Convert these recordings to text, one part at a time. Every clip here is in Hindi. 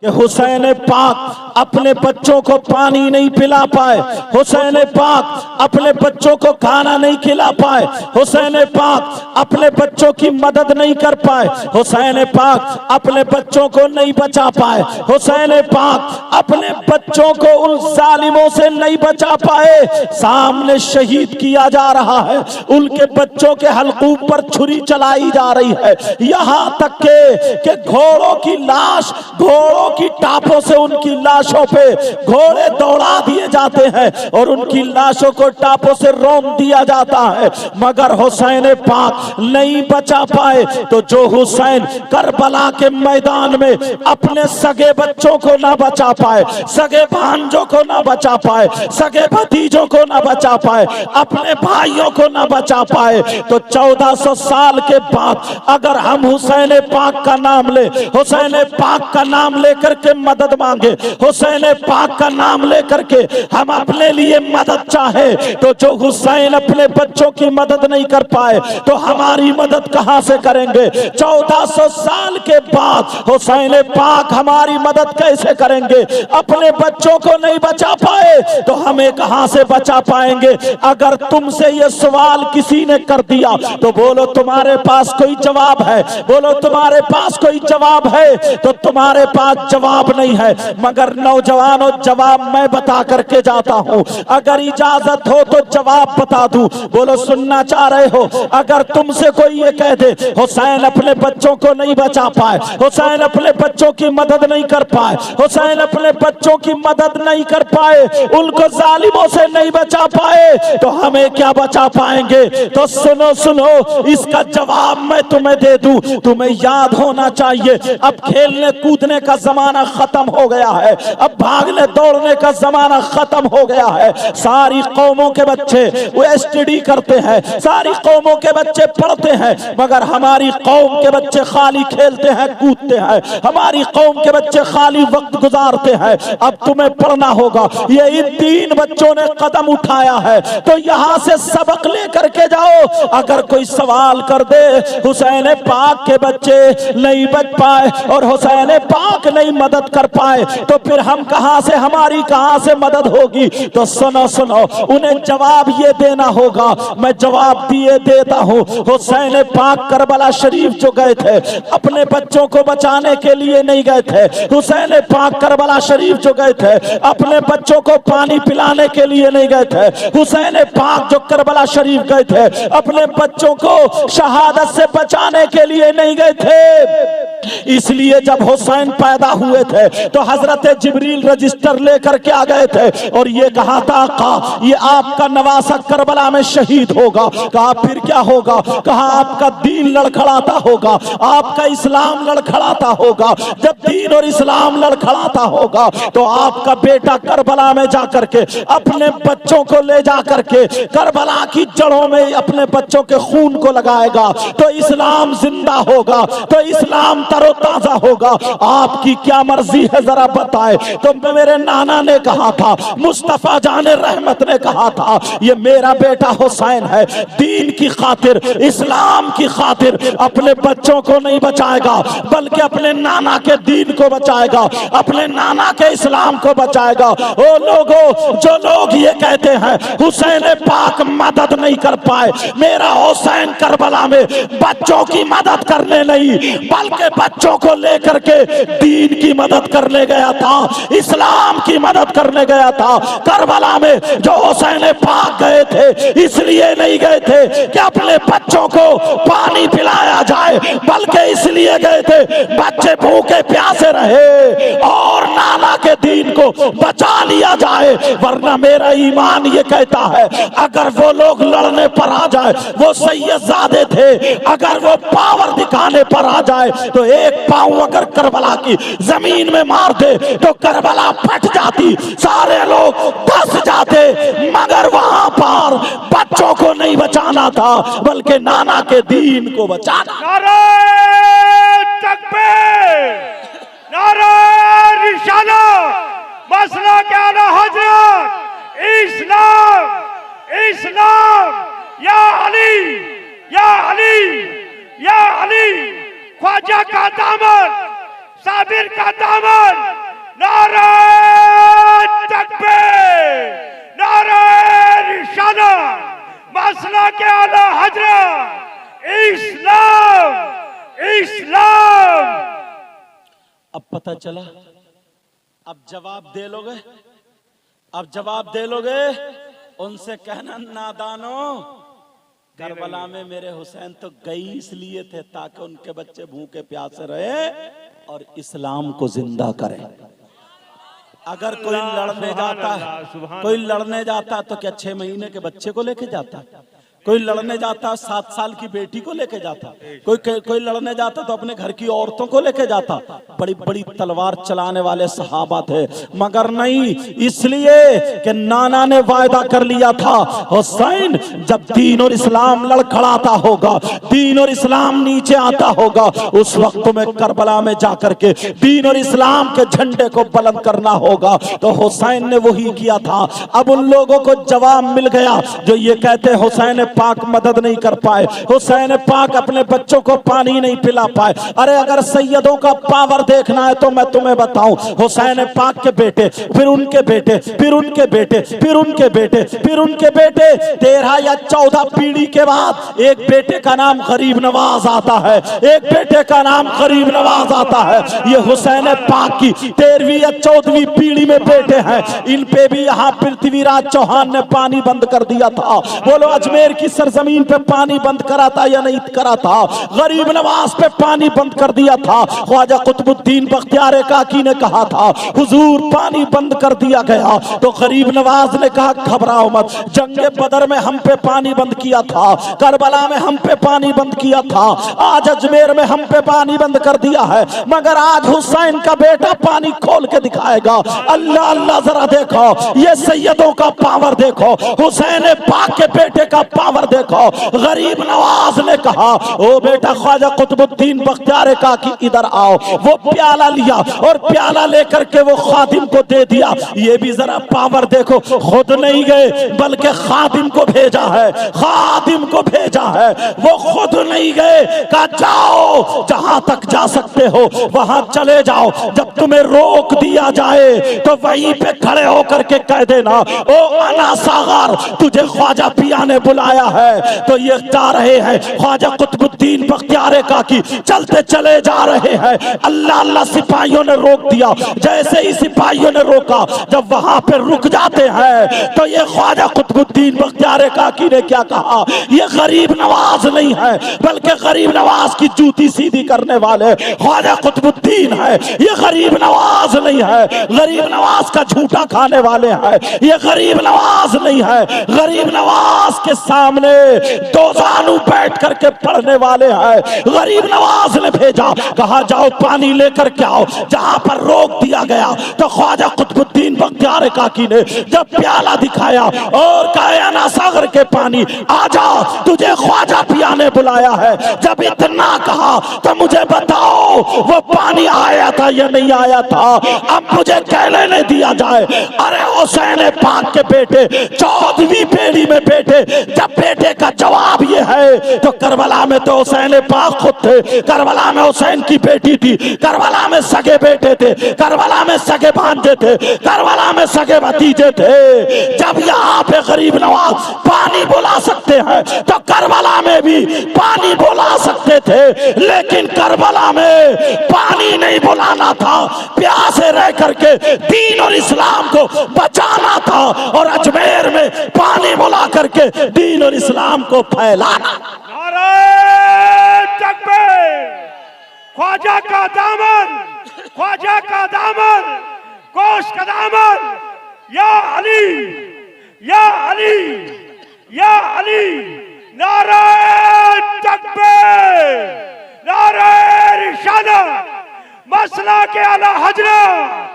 कि हुसैन पाक अपने बच्चों को पानी नहीं पिला पाए, हुसैन पाक अपने बच्चों को खाना नहीं खिला पाए, हुसैन पाक अपने बच्चों की मदद नहीं कर पाए, हुसैन पाक अपने बच्चों को नहीं बचा पाए, हुसैन पाक अपने बच्चों को उन जालिमों से नहीं बचा पाए। सामने शहीद किया जा रहा है, उनके बच्चों के हलकूम पर छुरी चलाई जा रही है, यहां तक के घोड़ों की लाश, घोड़ों की टापों से उनकी लाशों पे घोड़े दौड़ा दिए जाते हैं और उनकी लाशों को टापों से रोम दिया जाता है, मगर हुसैन पाक नहीं बचा पाए। तो जो हुसैन करबला के मैदान में अपने सगे बच्चों को ना बचा पाए, सगे भांजों को ना बचा पाए, सगे भतीजों को ना बचा पाए, अपने भाइयों को ना बचा पाए, तो 1400 साल के बाद अगर हम हुसैन पाक का नाम ले, हुसैन पाक का नाम लेकर के मदद मांगे, हुसैन पाक का नाम लेकर के हम अपने लिए मदद चाहे, तो जो हुसैन अपने बच्चों की मदद नहीं कर पाए तो हमारी मदद कहां से करेंगे? 1400 साल के बाद हुसैन पाक हमारी मदद कैसे करेंगे? अपने बच्चों को नहीं बचा पाए तो हमें कहां से बचा पाएंगे? अगर तुमसे ये सवाल किसी ने कर दिया तो बोलो तुम्हारे पास कोई जवाब है, बोलो तुम्हारे पास कोई जवाब है, तो तुम्हारे पास जवाब नहीं है। मगर नौजवानों, जवाब मैं बता करके जाता हूं, अगर इजाजत हो तो जवाब बता दूं। बोलो सुनना चाह रहे हो? अगर तुमसे कोई ये कह दे हुसैन अपने बच्चों को नहीं बचा पाए, हुसैन अपने बच्चों की मदद नहीं कर पाए, हुसैन अपने बच्चों की मदद नहीं कर पाए, उनको जालिमों से नहीं बचा पाए, तो हमें क्या बचा पाएंगे? तो सुनो सुनो, इसका जवाब मैं तुम्हें दे दूं। तुम्हें याद होना चाहिए, अब खेलने कूदने का जमाना खत्म हो गया है, अब भागने दौड़ने का जमाना खत्म हो गया है। सारी कौमों के बच्चे वो स्टडी करते हैं, सारी कौमों के बच्चे पढ़ते हैं, मगर हमारी कौम के बच्चे खाली खेलते हैं, कूदते हैं, हमारी कौम के बच्चे खाली वक्त गुजारते हैं। अब तुम्हें पढ़ना होगा, ये इन 3 बच्चों ने कदम उठाया है, तो यहां से सबक लेकर के जाओ। अगर कोई सवाल कर दे हुसैन पाक के बच्चे नहीं बच पाए और हुसैन पाक नहीं मदद कर पाए, तो फिर हम कहां से, हमारी कहां से मदद होगी? तो सुनो सुनो, उन्हें जवाब ये देना होगा, मैं जवाब दिए देता हूं। हुसैन पाक करबला शरीफ जो गए थे, अपने बच्चों को बचाने के लिए नहीं गए थे। हुसैन पाक करबला शरीफ जो गए थे, अपने बच्चों को पानी पिलाने के लिए नहीं गए थे। हुसैन पाक जो करबला शरीफ गए थे, अपने बच्चों को शहादत से बचाने के लिए नहीं गए थे। इसलिए जब हुसैन पैदा हुए थे तो हजरत जिब्रील रजिस्टर लेकर के आ गए थे और ये कहा था आका, ये आपका नवासा करबला में शहीद होगा। कहा फिर क्या होगा? कहा आपका दीन लड़खड़ाता होगा, आपका इस्लाम लड़खड़ाता होगा। जब दीन और इस्लाम लड़खड़ाता होगा तो आपका बेटा करबला में जाकर के अपने बच्चों को ले जाकर के करबला की जड़ों में अपने बच्चों के खून को लगाएगा, तो इस्लाम जिंदा होगा, तो इस्लाम तरोताजा होगा। आपकी क्या मर्जी है जरा बताए? तो मेरे नाना ने कहा था, मुस्तफा जाने रहमत ने कहा था, ये मेरा बेटा हुसैन है, दीन की खातिर, इस्लाम की खातिर अपने बच्चों को नहीं बचाएगा, बल्कि अपने नाना के दीन को बचाएगा, अपने नाना के इस्लाम को बचाएगा। ओ लोगों, जो लोग ये कहते हैं हुसैन पाक मदद नहीं कर पाए, मेरा हुसैन करबला में बच्चों की मदद करने नहीं, बल्कि बच्चों को लेकर के दीन की मदद करने गया था, इस्लाम की मदद करने गया था। करबला में जो हुसैन पाक गए थे, इसलिए नहीं गए थे कि अपने बच्चों को पानी पिलाया जाए, बल्कि इसलिए गए थे बच्चे भूखे प्यासे रहे और नाना के दीन को बचा लिया जाए। वरना मेरा ईमान ये कहता है, अगर वो लोग लड़ने पर आ जाए, वो सैयदजादे थे, अगर वो पावर दिखाने पर आ जाए तो एक पांव अगर करबला की जमीन में मार दे तो करबला फट जाती, सारे लोग फंस जाते, मगर वहां पर बच्चों को नहीं बचाना था, बल्कि नाना के दीन को बचाना। नारे तकबीर, नारे रिसालत, मसला क्या ना हजरत, इस्लाम, इस्लाम, या अली, या अली, या अली, ख्वाजा का दामन, साबिर का दामन पता चला। अब जवाब दे लोगे, अब जवाब दे लोगे। उनसे कहना नादानो, करबला में मेरे हुसैन तो गई इसलिए थे ताकि उनके बच्चे भूखे प्यासे रहे और इस्लाम को जिंदा करें। अगर कोई लड़ने जाता है, कोई लड़ने जाता तो क्या 6 महीने के बच्चे को लेके जाता? कोई लड़ने जाता 7 साल की बेटी को लेके जाता? कोई लड़ने जाता तो अपने घर की औरतों को लेके जाता? बड़ी बड़ी तलवार चलाने वाले सहाबा थे, मगर नहीं, इसलिए कि नाना ने वायदा कर लिया था, हुसैन जब दीन और इस्लाम लड़खड़ाता होगा, दीन और इस्लाम नीचे आता होगा, उस वक्त में करबला में जाकर के दीन और इस्लाम के झंडे को बुलंद करना होगा। तो हुसैन ने वही किया था। अब उन लोगों को जवाब मिल गया जो ये कहते हुसैन पाक मदद नहीं कर पाए, हुसैन पाक अपने बच्चों को पानी नहीं पिला पाए। अरे अगर सैयदों का पावर देखना है तो मैं तुम्हें बताऊं, हुसैन पाक के बेटे, फिर उनके बेटे, फिर उनके बेटे, फिर उनके बेटे, फिर उनके बेटे, 13 या 14 पीढ़ी के बाद एक बेटे का नाम गरीब नवाज आता है, एक बेटे का नाम गरीब नवाज आता है। ये हुसैन पाक की 13वीं या 14वीं पीढ़ी में बेटे हैं। इन पे भी यहाँ पृथ्वीराज चौहान ने पानी बंद कर दिया था। बोलो अजमेर की सरजमीन पे पानी बंद करा था या नहीं करा था? गरीब नवाज पे पानी बंद कर दिया था। ख्वाजा कुतुबुद्दीन बख्तियार काकी ने कहा था हुजूर पानी बंद कर दिया गया, तो गरीब नवाज ने कहा घबराओ मत, जंगे बदर में हम पे पानी बंद किया था, करबला में हम पे पानी बंद किया था, आज अजमेर में हम पे पानी बंद कर दिया है, मगर आज हुसैन का बेटा पानी खोल के दिखाएगा। अल्लाह अल्लाह, जरा देखो ये सैयदों का पावर देखो, हुसैन पाक के बेटे का पावर देखो। गरीब नवाज ने कहा ओ बेटा ख्वाजा कुतुबुद्दीन बख्तियार काकी इधर आओ। वो प्याला लिया और प्याला लेकर के वो खादिम को दे दिया। ये भी जरा पावर देखो, खुद नहीं गए बल्कि खादिम को भेजा है, खादिम को भेजा है, वो खुद नहीं गए। कहा जाओ जहां तक जा सकते हो वहां चले जाओ, जब तुम्हें रोक दिया जाए तो वहीं पे खड़े होकर के कह देना ओ अना सागर, तुझे ख्वाजा पिया ने बुलाया है। तो ये जा रहे हैं ख्वाजा कुतुबुद्दीन बख्तियार काकी, चलते चले जा रहे हैं। अल्लाह अल्लाह, सिपाहियों ने रोक दिया। जैसे ही सिपाहियों ने रोका, जब वहां पे रुक जाते हैं तो ये ख्वाजा कुतुबुद्दीन बख्तियार काकी ने क्या कहा, ये गरीब नवाज नहीं है बल्कि गरीब नवाज की जूती सीधी करने वाले ख्वाजा कुतुबुद्दीन है। ये गरीब नवाज नहीं है, गरीब नवाज का झूठा खाने वाले हैं। ये गरीब नवाज नहीं है, गरीब नवाज के सामने दोजानू बैठ करके पढ़ने वाले हैं। गरीब नवाज ने भेजा, कहा जाओ पानी लेकर के आओ। जहां पर रोक दिया गया तो ख्वाजा कुतुबुद्दीन बख्तियार काकी ने जब प्याला दिखाया और कहा ना सागर के पानी आ जाओ, तुझे ख्वाजा पिया ने बुलाया है। जब इतना कहा तो मुझे बताओ वो पानी आया था या नहीं आया था? अब मुझे कहने नहीं दिया जाए। अरे हुसैन पाक के बेटे 14वीं पीढ़ी में बेटे, जब बेटे का जवाब ये है तो करबला में तो हुसैन पाक खुद थे, करबला में हुसैन की बेटी थी, करबला में सगे बेटे थे, करबला में सगे भांजे थे, करबला में सगे भतीजे थे। जब यहाँ पे गरीब नवाज पानी बुला सकते हैं तो करबला में भी पानी बुला सकते थे, लेकिन करबला में पानी नहीं बुलाना था, प्यासे रह करके दीन और इस्लाम को बचाना था और अजमेर में पानी बुला करके दीन और इस्लाम को फैलाना। नारे तकबीर, ख्वाजा का दामन, ख्वाजा का दामन, गोश का दामन, या अली, या अली, या अली। नारे तकबीर, नारे रिसालत, मसला के आला हजरत,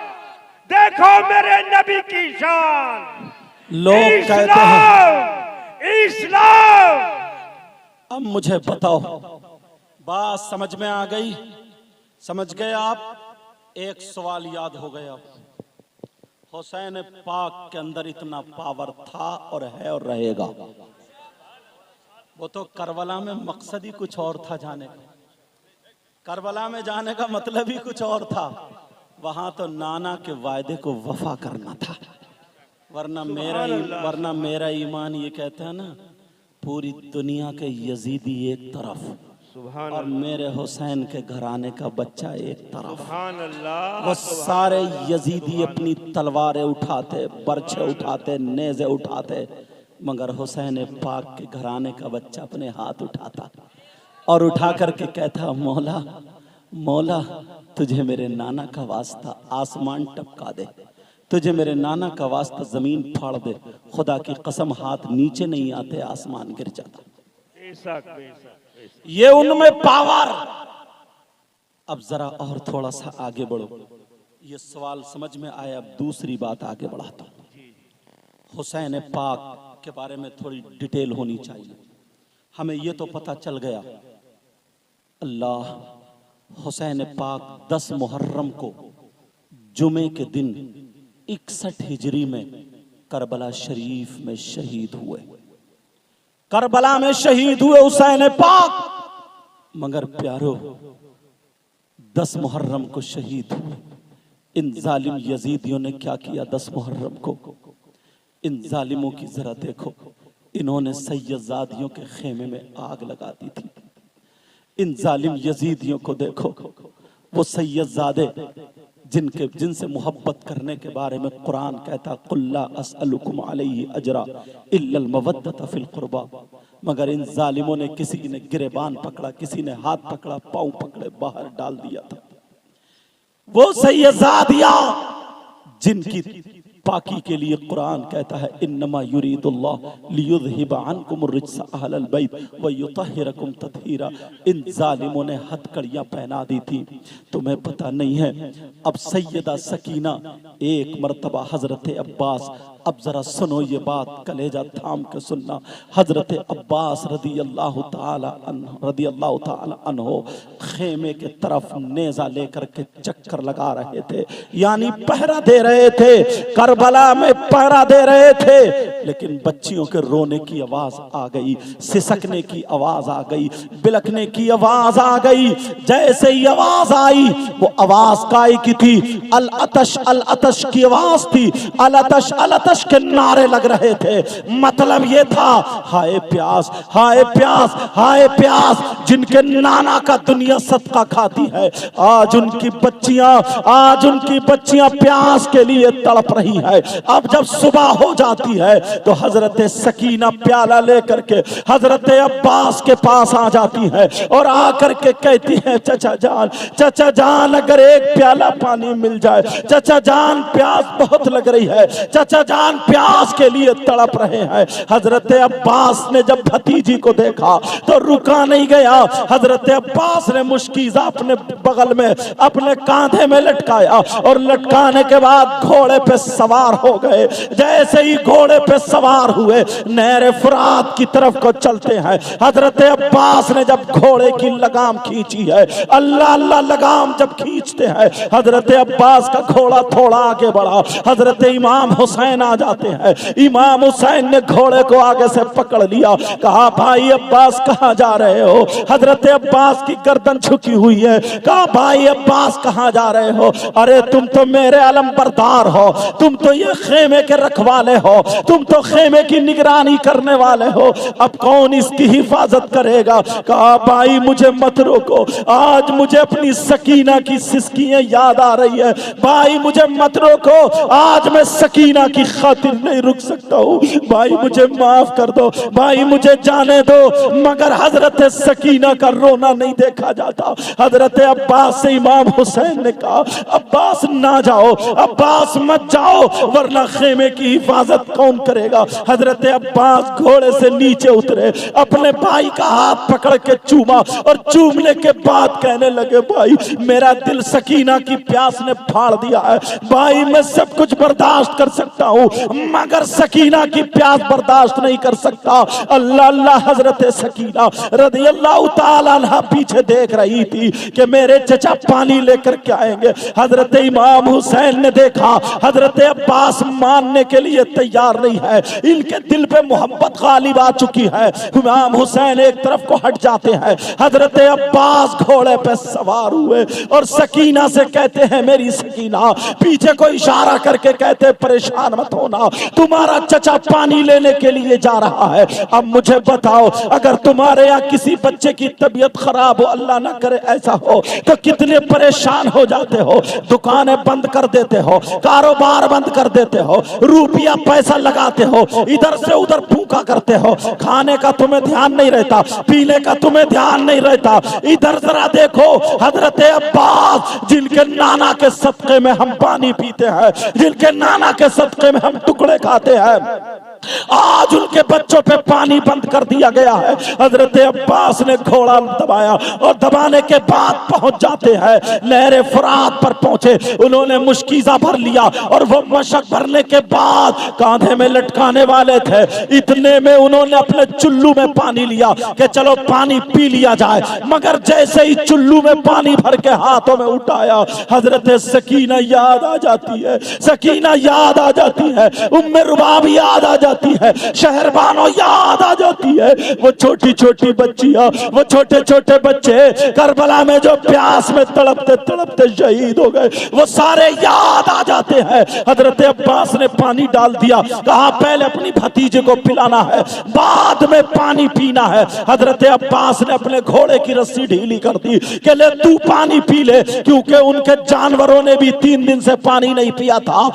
देखो मेरे नबी की शान। लोग कहते हैं इस्लाम। अब मुझे बताओ, बात समझ में आ गई? समझ गए आप? एक सवाल याद हो गया, हुसैन पाक के अंदर इतना पावर था और है और रहेगा। वो तो करबला में मकसद ही कुछ और था जाने का, करबला में जाने का मतलब ही कुछ और था। वहां तो नाना के वायदे को वफा करना था, वरना मेरा ईमान ये कहता है ना, पूरी दुनिया के यजीदी एक तरफ सुभान और अल्लाह, मेरे हुसैन के घराने का बच्चा एक तरफ। सुभान अल्लाह, वो सारे यजीदी अपनी तलवारें उठाते, बर्छे उठाते, नेज़े उठाते, मगर हुसैन पाक के घराने का बच्चा अपने हाथ उठाता और उठा करके कहता, मौला मौला तुझे मेरे नाना का वास्ता आसमान टपका दे, तुझे मेरे नाना का वास्ता जमीन फाड़ दे, खुदा की कसम हाथ नीचे नहीं आते, आसमान गिर जाता। बेशक बेशक बेशक। ये उनमें पावर। अब जरा और थोड़ा सा आगे बढ़ो, ये सवाल समझ में आया। अब दूसरी बात आगे बढ़ाता हूं। हुसैन पाक के बारे में थोड़ी डिटेल होनी चाहिए। हमें ये तो पता चल गया, अल्लाह हुसैन पाक 10 मुहर्रम को जुमे के दिन 61 हिजरी में करबला शरीफ में शहीद हुए। करबला में शहीद हुए हुसैन पाक। मगर प्यारो 10 मुहर्रम को शहीद हुए। इन जालिम यजीदियों ने क्या किया 10 मुहर्रम को? इन जालिमों की जरा देखो, इन्होंने सैयदजादियों के खेमे में आग लगा दी थी। इन जालिम यजीदियों को देखो, वो सैयदजादे जिनसे मोहब्बत करने के बारे में कुरान कहता, कुल्ला असअलुकुम अलैहि अजरा इल्लल मवद्दत फिल कुर्बा। मगर इन जालिमों ने, किसी ने गिरेबान पकड़ा, किसी ने हाथ पकड़ा, पांव पकड़े, बाहर डाल दिया था। वो सैयदजादियां जिनकी पाकी के लिए कुरान कहता है, इन्नमा युरीदुल्लाह लियुज़हिबा अन्कुम रिज्सा अहलल बैत व युतहिरकुम तत्हीरा। इन जालिमों ने हथकड़ियां पहना दी थी, तुम्हें पता नहीं है। अब सैयदा सकीना एक मर्तबा हजरत अब्बास, अब जरा सुनो ये बात, कलेजा थाम के सुनना। हजरत अब्बास रदी अल्लाह ताला अन्हो खेमे के तरफ नेजा लेकर के चक्कर लगा रहे थे, यानी पहरा दे रहे थे, करबला में पहरा दे रहे थे। लेकिन बच्चियों के रोने की आवाज आ गई, सिसकने की आवाज आ गई, बिलखने की आवाज आ गई। जैसे ही आवाज आई, वो आवाज काय की थी? अल अतश की आवाज थी। अल अतश के नारे लग रहे थे। मतलब ये था, हाय प्यास, हाय प्यास, हाय प्यास। जिनके नाना का दुनिया सदका खाती है, आज उनकी बच्चियां प्यास के लिए तड़प रही है। अब जब सुबह हो जाती है तो हजरत सकीना प्याला लेकर के हजरत अब्बास के पास आ जाती है और आकर के कहती है, चचा जान अगर एक प्याला पानी मिल जाए, चचा जान प्यास बहुत लग रही है, चचा जान प्यास के लिए तड़प रहे हैं। हजरत अब्बास ने जब भतीजी को देखा तो रुका नहीं गया। हजरत अब्बास ने मुश्किज़ा अपने बगल में, अपने कांधे में लटकाया और लटकाने के बाद घोड़े पे सवार हो गए। जैसे ही घोड़े पे सवार हुए, नहर फुरात की तरफ को चलते हैं। हजरत अब्बास ने जब घोड़े की लगाम खींची है, अल्लाह अल्लाह लगाम जब खींचते हैं, हजरत अब्बास का घोड़ा थोड़ा आगे बढ़ा। हजरत इमाम हुसैन आ जाते हैं। इमाम हुसैन ने घोड़े को आगे से पकड़ लिया, कहा, भाई अब्बास कहाँ जा रहे हो? हजरत अब्बास की गर्दन झुकी हुई है। कहा, भाई अब्बास कहाँ जा रहे हो? अरे तुम तो मेरे अलमबरदार हो, तुम तो ये खेमे के रखवाले हो, तुम तो खेमे की निगरानी करने वाले हो, अब कौन इसकी हिफाजत करेगा? कहा, भाई मुझे मत रोको, आज मुझे अपनी सकीना की सिसकियां याद आ रही है। भाई मुझे मत रोको, आज मैं सकीना की खातिर नहीं रुक सकता हूँ। भाई मुझे माफ कर दो, भाई मुझे जाने दो। मगर हजरत सकीना का रोना नहीं देखा जाता। हजरत अब्बास से इमाम हुसैन ने कहा, अब्बास ना जाओ, अब्बास मत जाओ, वरना खेमे की हिफाजत कौन करेगा? हजरत अब्बास घोड़े से नीचे उतरे, अपने भाई का हाथ पकड़ के चूमा और चूमने के बाद कहने लगे, भाई मेरा दिल सकीना की प्यास ने फाड़ दिया है। भाई मैं सब कुछ बर्दाश्त कर सकता हूँ, मगर सकीना की प्यास बर्दाश्त नहीं कर सकता। अल्लाह अल्लाह। हजरत सकीना रज़ी अल्लाह ताला अन्हा पीछे देख रही थी कि मेरे चचा पानी लेकर के आएंगे। हजरत इमाम हुसैन ने देखा हजरत अब्बास मानने के लिए तैयार नहीं है। है, इनके दिल पे मोहब्बत गालिब आ चुकी है। इमाम हुसैन एक तरफ को हट जाते हैं, हजरत अब्बास घोड़े पे सवार हुए और सकीना से कहते हैं मेरी सकीना, पीछे को इशारा करके कहते परेशान मत होना, तुम्हारा चचा पानी लेने के लिए जा रहा है। अब मुझे बताओ, अगर तुम्हारे यहाँ किसी बच्चे की तबीयत खराब हो, अल्लाह ना करे ऐसा हो, तो कितने परेशान हो जाते हो, दुकानें बंद कर देते हो, कारोबार बंद कर देते हो, रुपया पैसा लगाते हो, इधर से उधर फूंका करते हो, खाने का तुम्हें ध्यान नहीं रहता, पीने का तुम्हें ध्यान नहीं रहता। इधर जरा देखो हजरत अब्बास, जिनके नाना के सदके में हम पानी पीते हैं, जिनके नाना के सदके में हम टुकड़े खाते हैं, आज उनके बच्चों पे पानी बंद कर दिया गया है। हजरत अब्बास ने घोड़ा दबाया और दबाने के बाद पहुंच जाते हैं, नहरे फुरात पर पहुंचे, उन्होंने मुश्कीजा भर लिया और वो मशक भरने के बाद कांधे में लटकाने वाले थे, इतने में उन्होंने अपने चुल्लू में पानी लिया कि चलो पानी पी लिया जाए, मगर जैसे ही चुल्लू में पानी भर के हाथों में उठाया, हजरत सकीना याद आ जाती है, सकीना याद आ जाती है, उम्मे रुबाब याद आ जाती है, शहरबानो याद आ जाती है, वो छोटी छोटी बच्चियां, वो छोटे छोटे बच्चे करबला में जो प्यास में तड़पते तड़पते शहीद हो गए, वो सारे याद आ जाते हैं। हजरत अब्बास ने पानी डाल दिया, कहा पहले अपनी भतीजे को पिलाना है, बाद में पानी पीना है। हजरत अब्बास ने अपने घोड़े की रस्सी ढीली कर दी कि ले तू पानी पी ले, क्योंकि उनके जानवरों ने भी 3 दिन से पानी नहीं पिया था।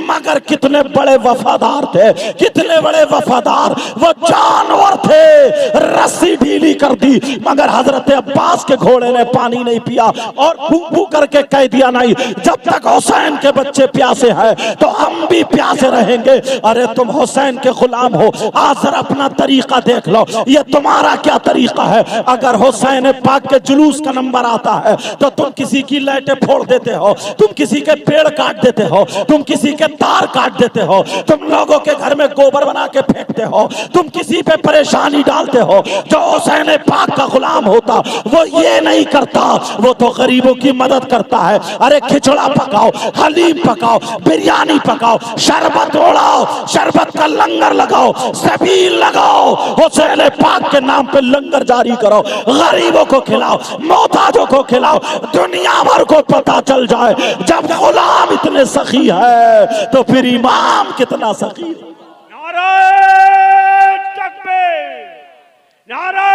मगर कितने बड़े वफादार थे, कितने बड़े वफादार, वो जानवर थे, रस्सी ढीली कर दी, मगर हजरत अब्बास के घोड़े ने पानी नहीं पिया और भू करके कह दिया नहीं, जब तक हुसैन के बच्चे प्यासे हैं तो हम भी प्यासे रहेंगे। अरे तुम हुसैन के गुलाम हो, आज जरा अपना तरीका देख लो, ये तुम्हारा क्या तरीका है। अगर हुसैन पाक के जुलूस का नंबर आता है तो तुम किसी की लाइटें फोड़ देते हो, तुम किसी के पेड़ काट देते हो, तुम किसी के तार काट देते हो, तुम लोगों के घर में गोबर बना के फेंकते हो, तुम किसी पे परेशानी डालते हो। जो हुसैन पाक का गुलाम होता वो ये नहीं करता, वो तो गरीबों की मदद करता है। अरे खिचड़ा पकाओ, हलीम पकाओ, बिरयानी पकाओ, शरबत उड़ाओ, शरबत का लंगर लगाओ, सबील लगाओ, हुसैन पाक के नाम पे लंगर जारी करो, गरीबों को खिलाओ, मोहताजों को खिलाओ, दुनिया भर को पता चल जाए जब गुलाम इतने सखी है तो फिर इमाम कितना सखी है। नारे तकबीर, नारे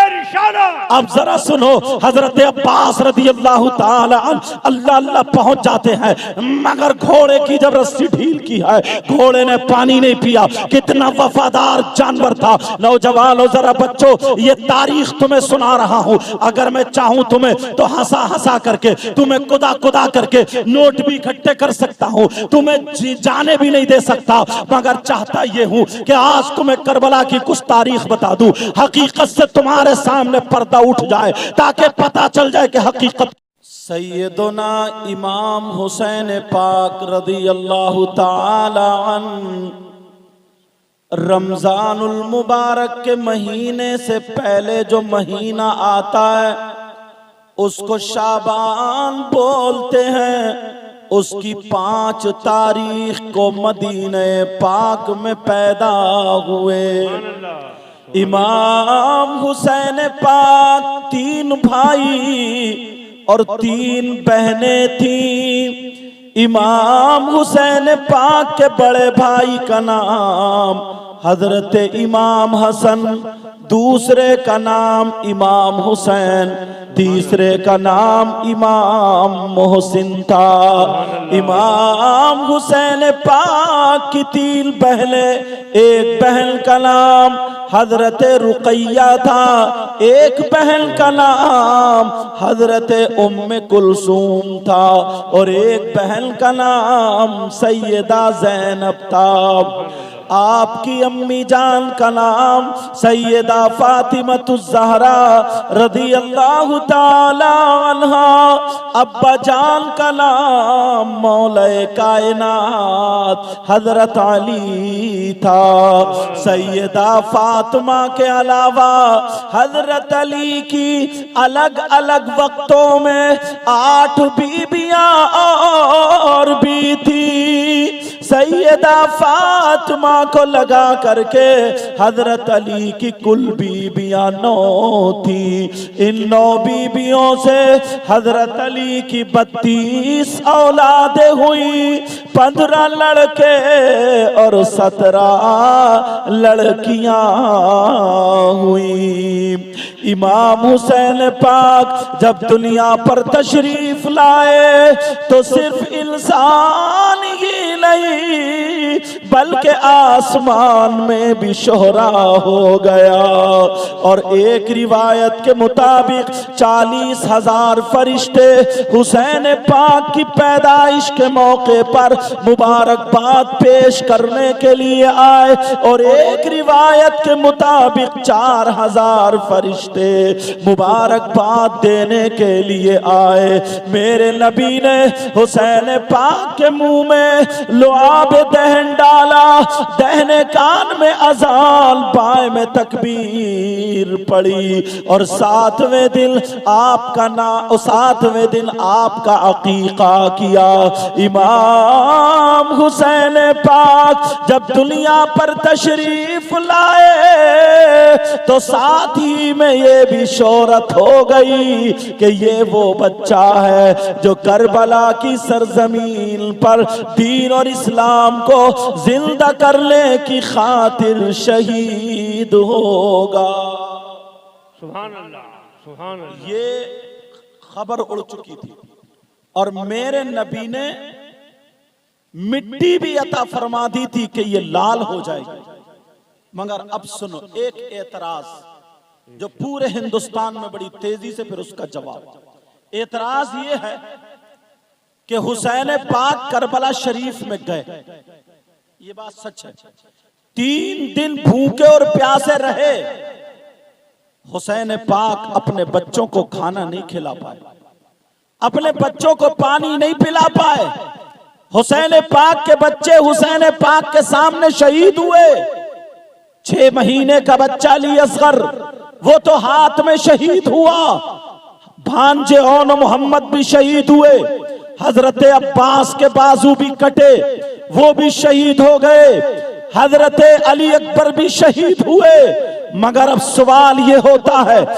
रिसालत। अब जरा सुनो, हजरत अब्बास रदी अल्लाह ताला अल्लाह अल्लाह पहुंच जाते हैं, मगर घोड़े की जब रस्सी ढील की है, घोड़े ने पानी नहीं पिया। कितना वफादार जानवर था। नौजवानों जरा बच्चों, ये तारीख तुम्हें सुना रहा हूं, अगर मैं चाहूं तुम्हें तो हंसा हंसा करके, तुम्हें कुदा कुदा करके नोट भी इकट्ठे कर सकता हूं, तुम्हें जाने भी नहीं दे सकता, मगर चाहता ये हूं कि आज तुम्हें करबला की कुछ तारीख बता दूं, हकीकत से तुम्हारे सामने पर्दा उठ जाए ताकि पता चल जाए कि हकीकत। सैयदना इमाम हुसैन पाक रदी अल्लाह ताला अन्हु रमजानुल मुबारक के महीने से पहले जो महीना आता है उसको शाबान बोलते हैं। उसकी 5 तारीख को मदीने पाक में पैदा हुए। इमाम हुसैन पाक 3 भाई और 3 बहनें थीं। इमाम हुसैन पाक के बड़े भाई का नाम हजरत इमाम हसन, दूसरे का नाम इमाम हुसैन, तीसरे का नाम इमाम मोहसिन था। इमाम हुसैन पाक की 3 बहनें, एक बहन का नाम हजरत रुकैया था, एक बहन का नाम हजरत उम्मे कुलसूम था और एक बहन का नाम सैयदा ज़ैनब था। आपकी अम्मी जान का नाम सैयदा फातिमतुज़्ज़हरा रदी अल्लाह ताला अन्हा, अब्बा जान का नाम मौलाए कायनात हजरत अली था। सैयदा फातिमा के अलावा हजरत अली की अलग अलग वक्तों में 8 बीबियां और भी थी। सैयद सैयदा फातिमा को लगा करके हजरत अली की कुल बीबियां 9 थी। इन 9 बीबियों से हजरत अली की 32 औलादें हुई, 15 लड़के और 17 लड़कियां हुई। इमाम हुसैन पाक जब दुनिया पर तशरीफ लाए तो सिर्फ इंसान ही नहीं बल्कि आसमान में भी शोहरा हो गया। और एक रिवायत के मुताबिक 40,000 फरिश्ते हुसैन पाक की पैदाइश के मौके पर मुबारकबाद पेश करने के लिए आए। और एक रिवायत के मुताबिक 4,000 फरिश्ते मुबारकबाद देने के लिए आए। मेरे नबी ने हुसैन पाक के मुंह में लुआब दहन डाला, दहने कान में अजान, बाएं में तकबीर पड़ी और 7वें दिन आपका अकीका किया। इमाम हुसैन पाक जब दुनिया पर तशरीफ लाए तो साथ ही में ये भी शोहरत हो गई कि ये वो बच्चा है जो करबला की सरजमीन पर दीन और इस्लाम को जिंदा करने की खातिर शहीद होगा। सुभान अल्लाह, सुभान अल्लाह। ये खबर उड़ चुकी थी और मेरे नबी ने मिट्टी भी अता फरमा दी थी कि ये लाल हो जाएगी। मगर अब सुनो एक एतराज जो पूरे हिंदुस्तान में बड़ी तेजी से, फिर उसका जवाब। एतराज ये है कि हुसैन पाक करबला शरीफ में गए, ये बात सच है। 3 दिन भूखे और प्यासे रहे। हुसैन पाक अपने बच्चों को खाना नहीं खिला पाए, अपने बच्चों को पानी नहीं पिला पाए। हुसैन पाक के बच्चे हुसैन पाक के सामने शहीद हुए। 6 महीने का बच्चा अली असगर, वो तो हाथ में शहीद हुआ। भांजे ओन मोहम्मद भी शहीद हुए। हजरत अब्बास के बाजू भी कटे, वो भी शहीद हो गए। हजरत अली अकबर भी शहीद हुए। मगर अब सवाल ये होता है